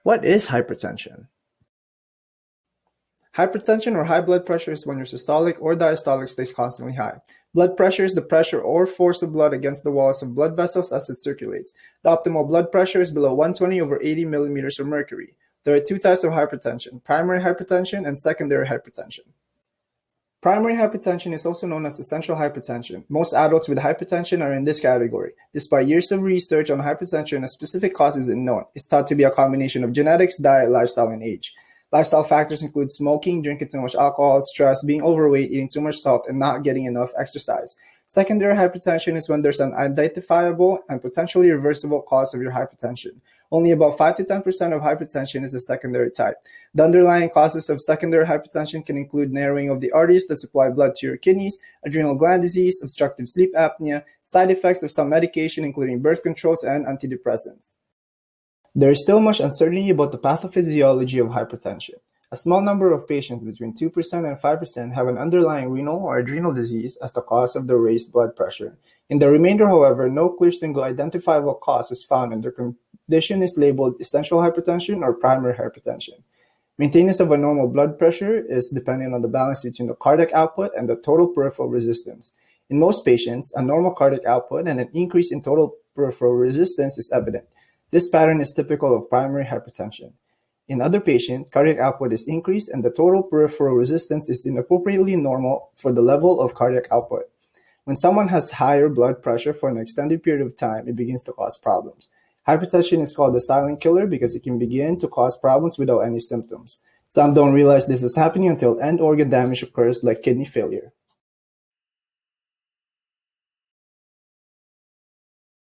What is hypertension? Hypertension or high blood pressure is when your systolic or diastolic stays constantly high. Blood pressure is the pressure or force of blood against the walls of blood vessels as it circulates. The optimal blood pressure is below 120 over 80 millimeters of mercury. There are two types of hypertension, primary hypertension and secondary hypertension. Primary hypertension is also known as essential hypertension. Most adults with hypertension are in this category. Despite years of research on hypertension, a specific cause isn't known. It's thought to be a combination of genetics, diet, lifestyle, and age. Lifestyle factors include smoking, drinking too much alcohol, stress, being overweight, eating too much salt, and not getting enough exercise. Secondary hypertension is when there's an identifiable and potentially reversible cause of your hypertension. Only about 5 to 10% of hypertension is the secondary type. The underlying causes of secondary hypertension can include narrowing of the arteries that supply blood to your kidneys, adrenal gland disease, obstructive sleep apnea, side effects of some medication including birth controls and antidepressants. There is still much uncertainty about the pathophysiology of hypertension. A small number of patients, between 2% and 5%, have an underlying renal or adrenal disease as the cause of the raised blood pressure. In the remainder, however, no clear single identifiable cause is found and their condition is labeled essential hypertension or primary hypertension. Maintenance of a normal blood pressure is dependent on the balance between the cardiac output and the total peripheral resistance. In most patients, a normal cardiac output and an increase in total peripheral resistance is evident. This pattern is typical of primary hypertension. In other patients, cardiac output is increased and the total peripheral resistance is inappropriately normal for the level of cardiac output. When someone has higher blood pressure for an extended period of time, it begins to cause problems. Hypertension is called the silent killer because it can begin to cause problems without any symptoms. Some don't realize this is happening until end organ damage occurs, like kidney failure.